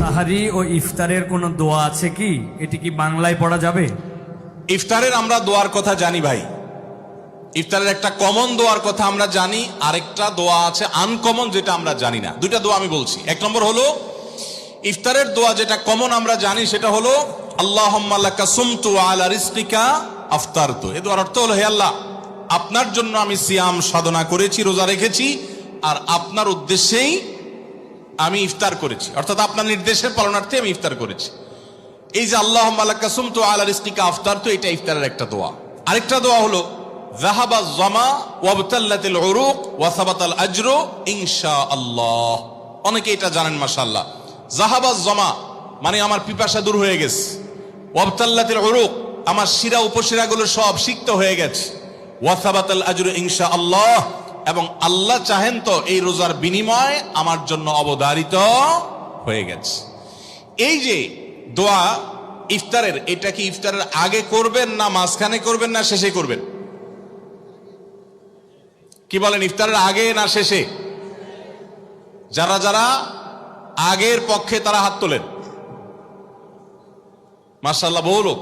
সাহারি ও ইফতারের কোনো দোয়া আছে কি? এটি কি বাংলায় পড়া যাবে? ইফতারের আমরা দোয়ার কথা জানি ভাই, ইফতারের একটা কমন দোয়ার কথা আমরা জানি, আরেকটা দোয়া আছে আনকমন যেটা আমরা জানি না। দুইটা দোয়া আমি বলছি। এক নম্বর হলো ইফতারের দোয়া যেটা কমন আমরা জানি, সেটা হলো আল্লাহুম্মা লাকা সুমতু আলা রিজকিকা আফতারতু। এই দোয়ার অর্থ হলো, হে আল্লাহ, আপনার জন্য আমি সিয়াম সাধনা করেছি, রোজা রেখেছি, আর আপনার উদ্দেশ্যেই আমি ইফতার করেছি, অর্থাৎ আপনার নির্দেশের পালনার্থে আমি ইফতার করেছি। এই যে আল্লাহুম্মা লাকা সুমতু আলা রিজকিকা আফতারতু, এটা ইফতারের একটা দোয়া। আরেকটা দোয়া হলো যাহাবা যামা ওয়াবতাল্লাতিল উরুক ওয়া সাবাতাল আজরু ইনশাআল্লাহ। অনেকে এটা জানেন মাশাআল্লাহ। যাহাবা যামা মানে আমার পিপাসা দূর হয়ে গেছে, ওয়াবতাল্লাতিল উরুক আমার শিরা উপশিরাগুলো সব সিক্ত হয়ে গেছে, ওয়া সাবাতাল আজরু ইনশাআল্লাহ এবং আল্লাহ চাহেন তো এই রোজার বিনিময় আমার জন্য অবধারিত হয়ে গেছে। এই যে দোয়া ইফতারের, এটা কি ইফতারের আগে করবেন না মাঝখানে করবেন না শেষে করবেন? কি বলেন, ইফতারের আগে না শেষে? যারা যারা আগের পক্ষে তারা হাত তোলেন। মাশাআল্লাহ, বহু লোক।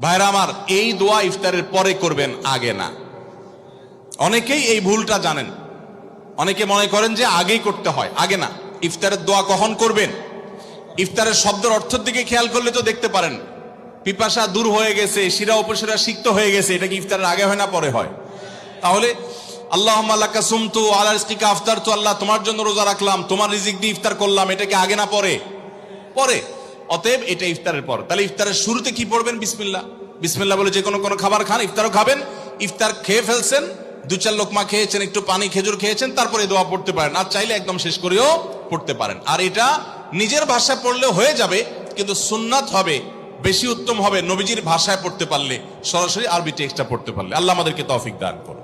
ভাইরা আমার, এই দোয়া ইফতারের পরে করবেন, আগে না। অনেকেই এই ভুলটা জানেন, অনেকে মনে করেন যে আগেই করতে হয়, আগে না। ইফতারের দোয়া কখন করবেন? ইফতারের শব্দের অর্থের দিকে খেয়াল করলে তো দেখতে পারেন, পিপাসা দূর হয়ে গেছে, শিরা উপশিরা সিক্ত হয়ে গেছে, এটা কি ইফতারের আগে হয় না পরে হয়? তাহলে আল্লাহুম্মা লাকা সুমতু আলা রিজকিকা আফতারতু, আল্লাহ তোমার জন্য রোজা রাখলাম, তোমার রিজিক দিয়ে ইফতার করলাম, এটা কি আগে না পরে? পরে। অতএব এটা ইফতারের পর। তাহলে ইফতারের শুরুতে কি পড়বেন? বিসমিল্লাহ। বিসমিল্লাহ বলে যে কোনো খাবার খান, ইফতারও খাবেন। ইফতার খেয়ে ফেলছেন, দু চার লোকমা খেয়েছেন, একটু পানি খেজুর খেয়েছেন, তারপরে দোয়া পড়তে পারেন। আর চাইলে একদম শেষ করেও পড়তে পারেন। আর এটা নিজের ভাষায় পড়লে হয়ে যাবে, কিন্তু সুন্নাত হবে, বেশি উত্তম হবে নবীজির ভাষায় পড়তে পারলে, সরাসরি আরবি টেক্সটটা পড়তে পারলে। আল্লাহ আমাদেরকে তৌফিক দান করুন।